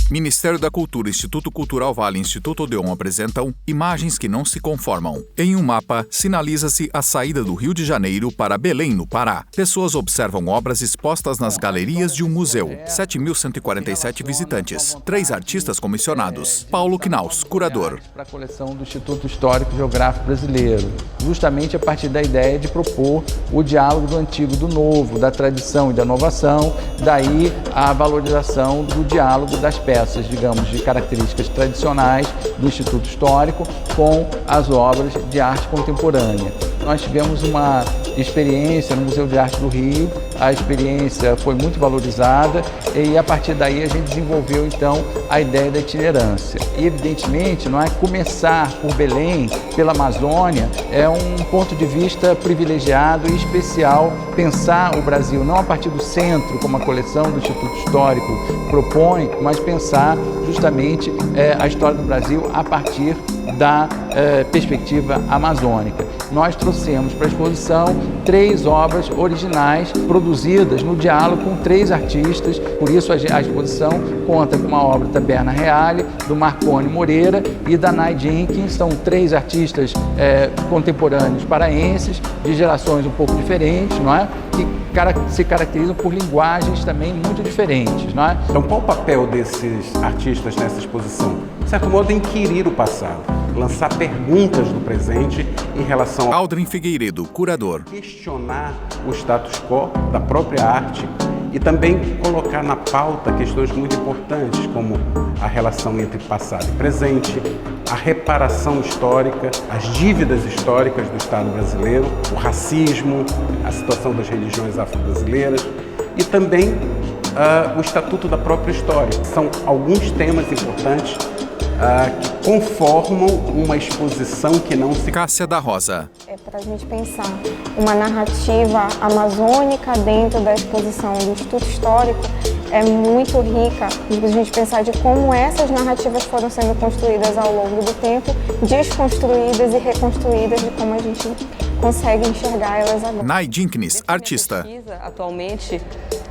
Ministério da Cultura, Instituto Cultural Vale e Instituto Odeon apresentam Imagens que não se conformam. Em um mapa, sinaliza-se a saída do Rio de Janeiro para Belém, no Pará. Pessoas observam obras expostas nas galerias de um museu. 7.147 visitantes. 3 artistas comissionados. Paulo Knaus, curador. Para a coleção do Instituto Histórico e Geográfico Brasileiro, justamente a partir da ideia de propor o diálogo do antigo e do novo, da tradição e da inovação, daí a valorização do diálogo das peças, digamos, de características tradicionais do Instituto Histórico com as obras de arte contemporânea. Nós tivemos uma experiência no Museu de Arte do Rio, a experiência foi muito valorizada e a partir daí a gente desenvolveu então a ideia da itinerância. E evidentemente não é começar por Belém, pela Amazônia, é um ponto de vista privilegiado e especial pensar o Brasil não a partir do centro, como a coleção do Instituto Histórico propõe, mas pensar justamente a história do Brasil a partir da perspectiva amazônica. Nós trouxemos para a exposição 3 obras originais produzidas no diálogo com 3 artistas, por isso a exposição conta com uma obra da Berna Reale, do Marconi Moreira e da Nay Jenkins. São 3 artistas contemporâneos paraenses, de gerações um pouco diferentes, não é? Que se caracterizam por linguagens também muito diferentes, não é? Então, qual o papel desses artistas nessa exposição? De certo modo, inquirir o passado, lançar perguntas do presente em relação a Aldrin Figueiredo, curador. Questionar o status quo da própria arte e também colocar na pauta questões muito importantes, como a relação entre passado e presente, a reparação histórica, as dívidas históricas do Estado brasileiro, o racismo, a situação das religiões afro-brasileiras e também o Estatuto da própria História. São alguns temas importantes que conformam uma exposição que não se... Cássia da Rosa. É para a gente pensar uma narrativa amazônica dentro da exposição do Instituto Histórico é muito rica, a gente pensar de como essas narrativas foram sendo construídas ao longo do tempo, desconstruídas e reconstruídas, de como a gente consegue enxergar elas agora. Nay Jenkins, artista. Atualmente,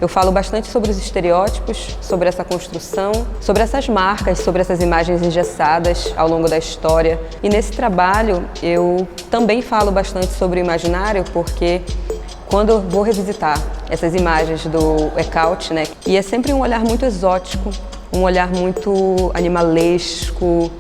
eu falo bastante sobre os estereótipos, sobre essa construção, sobre essas marcas, sobre essas imagens engessadas ao longo da história. E nesse trabalho, eu também falo bastante sobre o imaginário, porque quando eu vou revisitar essas imagens do Eckalt, né, e é sempre um olhar muito exótico, um olhar muito animalesco,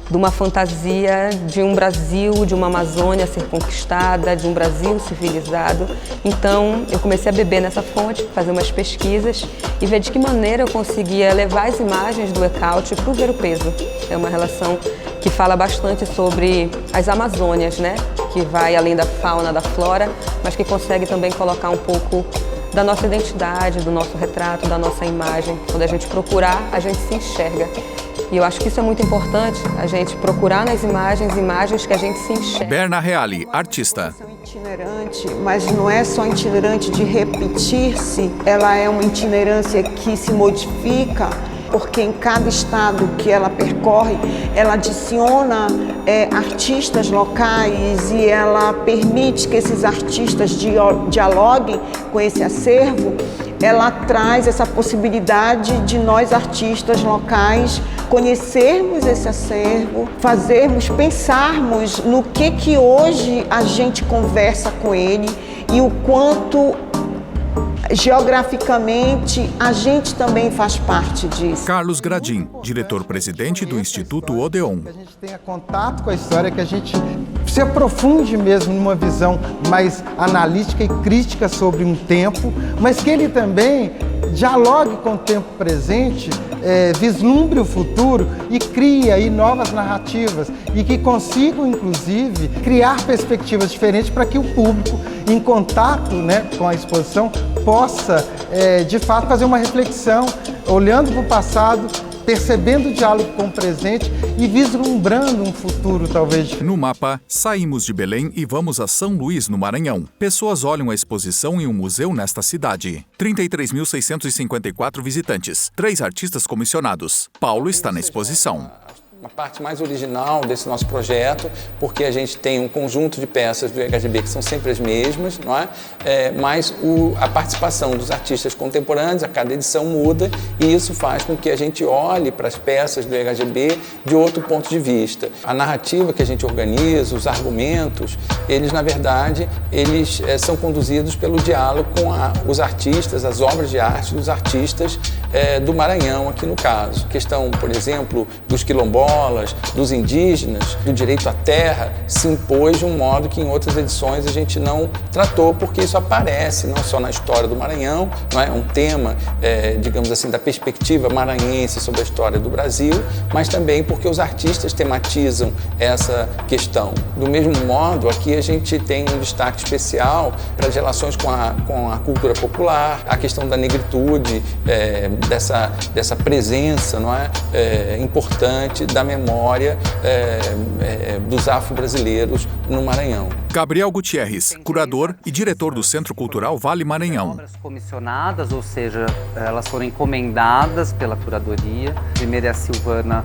de uma fantasia de um Brasil, de uma Amazônia a ser conquistada, de um Brasil civilizado. Então, eu comecei a beber nessa fonte, fazer umas pesquisas e ver de que maneira eu conseguia levar as imagens do Eckalt para o ver-o-peso. É uma relação que fala bastante sobre as Amazônias, né? Que vai além da fauna, da flora, mas que consegue também colocar um pouco da nossa identidade, do nosso retrato, da nossa imagem. Quando a gente procurar, a gente se enxerga. E eu acho que isso é muito importante, a gente procurar nas imagens que a gente se enxerga. Berna Reale, artista. Itinerante, mas não é só itinerante de repetir-se, ela é uma itinerância que se modifica, porque em cada estado que ela percorre, ela adiciona artistas locais e ela permite que esses artistas dialoguem com esse acervo. Ela traz essa possibilidade de nós, artistas locais, conhecermos esse acervo, pensarmos no que hoje a gente conversa com ele e o quanto geograficamente a gente também faz parte disso. Carlos Gradim, diretor-presidente do Instituto Odeon. Que a gente tenha contato com a história, que a gente se aprofunde mesmo numa visão mais analítica e crítica sobre um tempo, mas que ele também dialogue com o tempo presente, vislumbre o futuro e crie aí novas narrativas e que consigam, inclusive, criar perspectivas diferentes para que o público, em contato, né, com a exposição, possa, de fato, fazer uma reflexão, olhando para o passado, percebendo o diálogo com o presente e vislumbrando um futuro, talvez. No mapa, saímos de Belém e vamos a São Luís, no Maranhão. Pessoas olham a exposição em um museu nesta cidade. 33.654 visitantes, 3 artistas comissionados. Paulo está na exposição. a parte mais original desse nosso projeto, porque a gente tem um conjunto de peças do IHGB que são sempre as mesmas, não é? Mas a participação dos artistas contemporâneos, a cada edição muda, e isso faz com que a gente olhe para as peças do IHGB de outro ponto de vista. A narrativa que a gente organiza, os argumentos, eles na verdade, são conduzidos pelo diálogo com os artistas, as obras de arte dos artistas do Maranhão, aqui no caso. Questão, por exemplo, dos quilombolas, dos indígenas, do direito à terra, se impôs de um modo que em outras edições a gente não tratou, porque isso aparece não só na história do Maranhão, não é um tema, digamos assim, da perspectiva maranhense sobre a história do Brasil, mas também porque os artistas tematizam essa questão. Do mesmo modo, aqui a gente tem um destaque especial para as relações com a cultura popular, a questão da negritude, dessa presença, não é, importante da memória dos afro-brasileiros no Maranhão. Gabriel Gutierrez, curador e diretor do Centro Cultural Vale Maranhão. Obras comissionadas, ou seja, elas foram encomendadas pela curadoria. Primeiro é a Silvana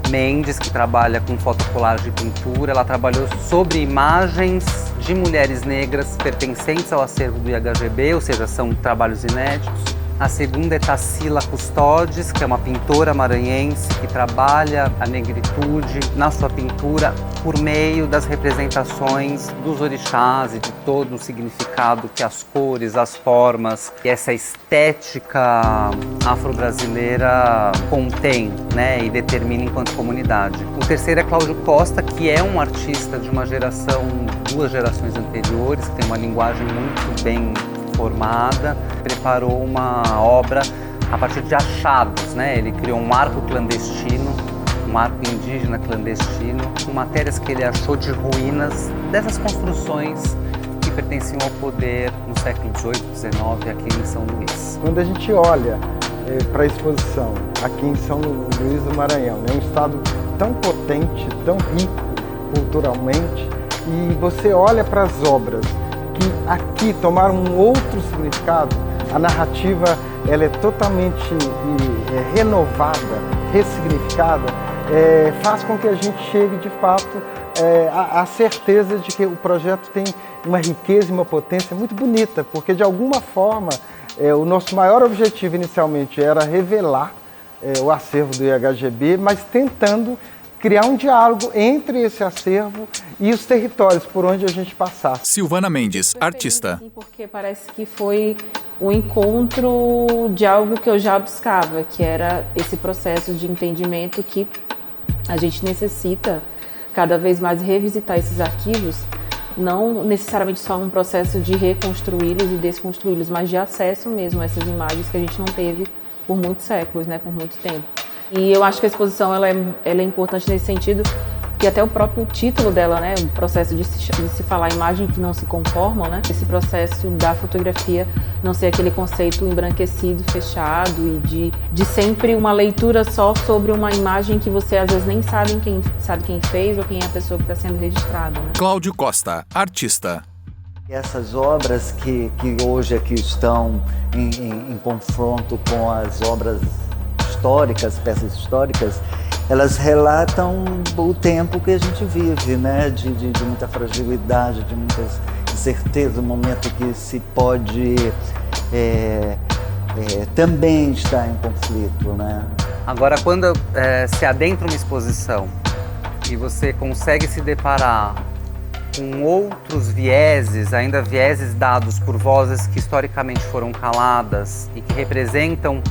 Mendes, que trabalha com fotocolagem e pintura. Ela trabalhou sobre imagens de mulheres negras pertencentes ao acervo do IHGB, ou seja, são trabalhos inéditos. A segunda é Tarsila Custódio, que é uma pintora maranhense que trabalha a negritude na sua pintura por meio das representações dos orixás e de todo o significado que as cores, as formas e essa estética afro-brasileira contém, né, e determina enquanto comunidade. O terceiro é Cláudio Costa, que é um artista de uma geração, 2 gerações anteriores, que tem uma linguagem muito bem formada, preparou uma obra a partir de achados, né? Ele criou um arco clandestino, um arco indígena clandestino, com matérias que ele achou de ruínas dessas construções que pertenciam ao poder no século XVIII, XIX, aqui em São Luís. Quando a gente olha para a exposição aqui em São Luís do Maranhão, é um estado tão potente, tão rico culturalmente, e você olha para as obras que aqui tomaram um outro significado, a narrativa ela é totalmente renovada, ressignificada, faz com que a gente chegue de fato à certeza de que o projeto tem uma riqueza e uma potência muito bonita, porque de alguma forma o nosso maior objetivo inicialmente era revelar o acervo do IHGB, mas tentando criar um diálogo entre esse acervo e os territórios por onde a gente passasse. Silvana Mendes, artista. Porque parece que foi o encontro de algo que eu já buscava, que era esse processo de entendimento que a gente necessita cada vez mais revisitar esses arquivos, não necessariamente só um processo de reconstruí-los e desconstruí-los, mas de acesso mesmo a essas imagens que a gente não teve por muitos séculos, né, por muito tempo. E eu acho que a exposição ela é importante nesse sentido, que até o próprio título dela, né, o processo de se falar imagem que não se conformam, né, esse processo da fotografia não ser aquele conceito embranquecido, fechado e de sempre uma leitura só sobre uma imagem que você às vezes nem sabe quem fez ou quem é a pessoa que está sendo registrada. Né? Cláudio Costa, artista. Essas obras que hoje aqui estão em confronto com as obras históricas, peças históricas, elas relatam o tempo que a gente vive, né? De muita fragilidade, de muita incerteza, um momento que se pode também estar em conflito, né? Agora, quando se adentra uma exposição e você consegue se deparar com outros vieses, ainda vieses dados por vozes que historicamente foram caladas e que representam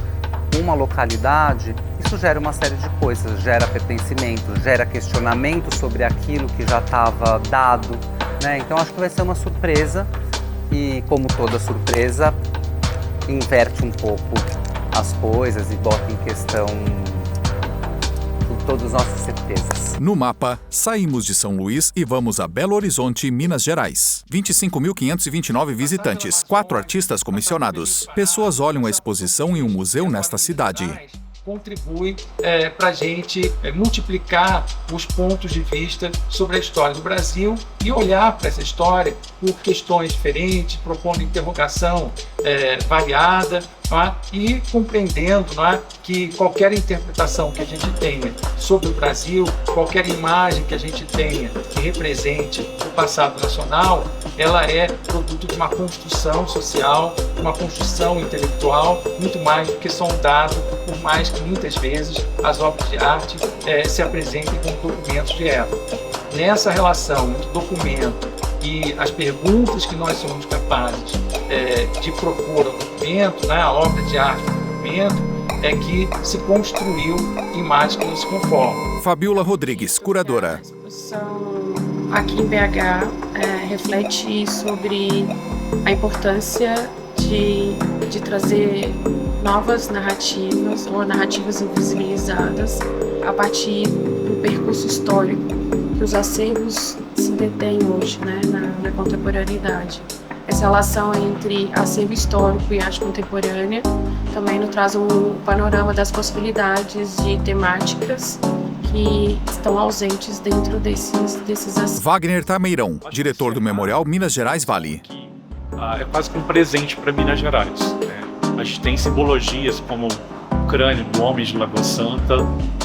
uma localidade, isso gera uma série de coisas, gera pertencimento, gera questionamento sobre aquilo que já estava dado, né? Então acho que vai ser uma surpresa e, como toda surpresa, inverte um pouco as coisas e bota em questão todas as nossas certezas. No mapa, saímos de São Luís e vamos a Belo Horizonte, Minas Gerais. 25.529 visitantes, 4 artistas comissionados. Pessoas olham a exposição em um museu nesta cidade. Contribui para a gente multiplicar os pontos de vista sobre a história do Brasil e olhar para essa história por questões diferentes, propondo interrogação variada, não é? E compreendendo, não é, que qualquer interpretação que a gente tenha sobre o Brasil, qualquer imagem que a gente tenha que represente o passado nacional, ela é produto de uma construção social, uma construção intelectual, muito mais do que sondado, por mais que muitas vezes as obras de arte se apresentem como documentos de época. Nessa relação entre documento e as perguntas que nós somos capazes de propor ao documento, né, a obra de arte do documento, é que se construiu imagens que não se conformam. Fabiola Rodrigues, curadora. A exposição aqui em BH reflete sobre a importância de trazer novas narrativas ou narrativas invisibilizadas a partir do percurso histórico que os acervos se detêm hoje, né, na contemporaneidade. Essa relação entre acervo histórico e arte contemporânea também nos traz um panorama das possibilidades de temáticas que estão ausentes dentro desses acervos. Wagner Tameirão, diretor do Memorial Minas Gerais Vale. É quase que um presente para Minas Gerais, né? A gente tem simbologias como o crânio do homem de Lagoa Santa,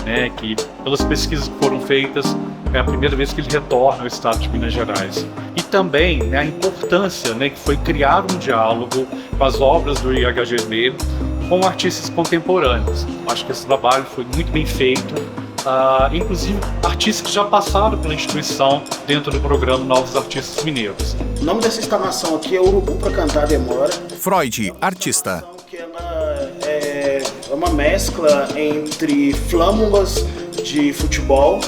né, que pelas pesquisas que foram feitas é a primeira vez que ele retorna ao estado de Minas Gerais. E também, né, a importância, né, que foi criar um diálogo com as obras do IHGB com artistas contemporâneos. Acho que esse trabalho foi muito bem feito. Inclusive artistas que já passaram pela instituição dentro do programa Novos Artistas Mineiros. O nome dessa instalação aqui é Urubu para Cantar a Demora. Freud, artista. Que ela é uma mescla entre flâmulas de futebol,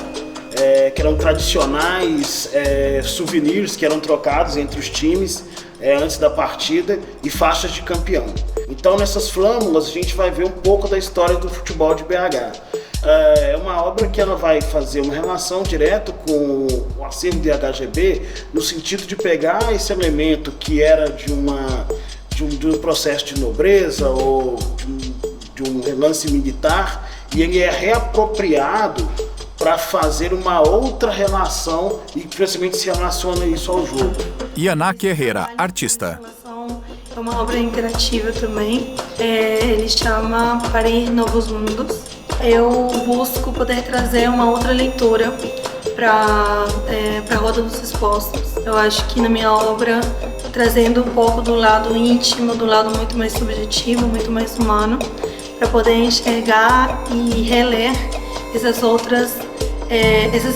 que eram tradicionais, souvenirs que eram trocados entre os times antes da partida, e faixas de campeão. Então nessas flâmulas a gente vai ver um pouco da história do futebol de BH. É uma obra que ela vai fazer uma relação direta com o acervo de IHGB, no sentido de pegar esse elemento que era de um processo de nobreza ou de um lance militar, e ele é reapropriado para fazer uma outra relação e principalmente se relaciona isso ao jogo. Yanak Herrera, artista. É uma obra interativa também, ele chama Parir Novos Mundos. Eu busco poder trazer uma outra leitura para a roda dos expostos. Eu acho que na minha obra, trazendo um pouco do lado íntimo, do lado muito mais subjetivo, muito mais humano, para poder enxergar e reler essas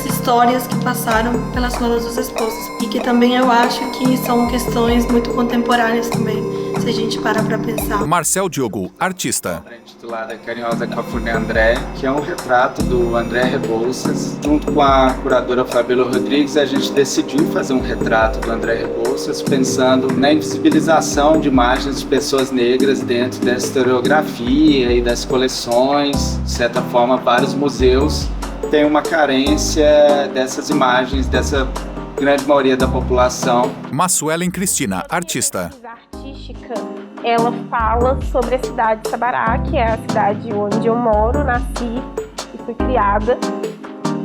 histórias que passaram pelas rodas dos expostos. E que também eu acho que são questões muito contemporâneas também, se a gente parar para pensar. Marcel Diogo, artista. Intitulada Carinhosa Cafuné André, que é um retrato do André Rebouças. Junto com a curadora Fabiola Rodrigues, a gente decidiu fazer um retrato do André Rebouças, pensando na invisibilização de imagens de pessoas negras dentro da historiografia e das coleções. De certa forma, vários museus têm uma carência dessas imagens, dessa grande maioria da população. Massuelen Cristina, artista. Artística, ela fala sobre a cidade de Sabará, que é a cidade onde eu moro, nasci e fui criada.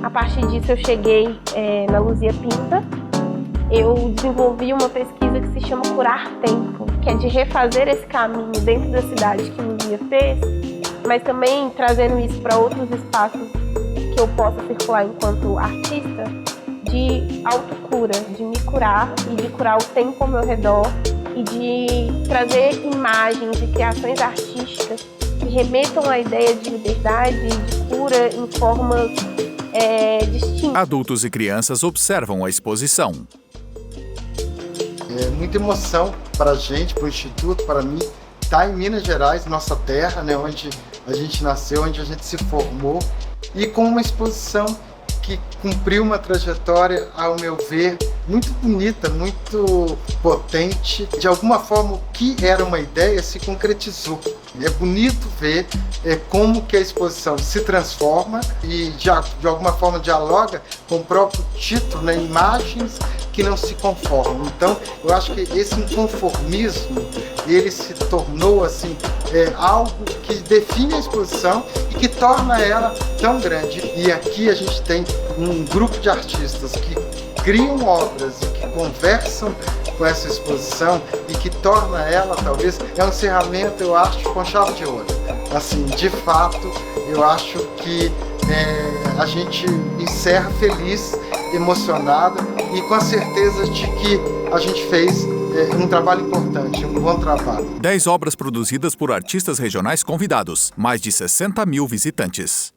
A partir disso eu cheguei na Luzia Pinta. Eu desenvolvi uma pesquisa que se chama Curar Tempo, que é de refazer esse caminho dentro da cidade que Luzia fez, mas também trazendo isso para outros espaços que eu possa circular enquanto artista, de autocura, de me curar e de curar o tempo ao meu redor e de trazer imagens e criações artísticas que remetam à ideia de liberdade e de cura em formas distintas. Adultos e crianças observam a exposição. É muita emoção para a gente, para o Instituto, para mim, estar em Minas Gerais, nossa terra, né, onde a gente nasceu, onde a gente se formou, e com uma exposição que cumpriu uma trajetória, ao meu ver, muito bonita, muito potente. De alguma forma, o que era uma ideia se concretizou. É bonito ver como que a exposição se transforma e, de alguma forma, dialoga com o próprio título, né? Imagens que não se conformam. Então, eu acho que esse inconformismo, ele se tornou assim, algo que define a exposição e que torna ela tão grande. E aqui a gente tem um grupo de artistas que criam obras e que conversam com essa exposição e que torna ela, talvez, é um encerramento, eu acho, com chave de ouro. Assim, de fato, eu acho que a gente encerra feliz, emocionado e com a certeza de que a gente fez um trabalho importante, um bom trabalho. 10 obras produzidas por artistas regionais convidados, mais de 60 mil visitantes.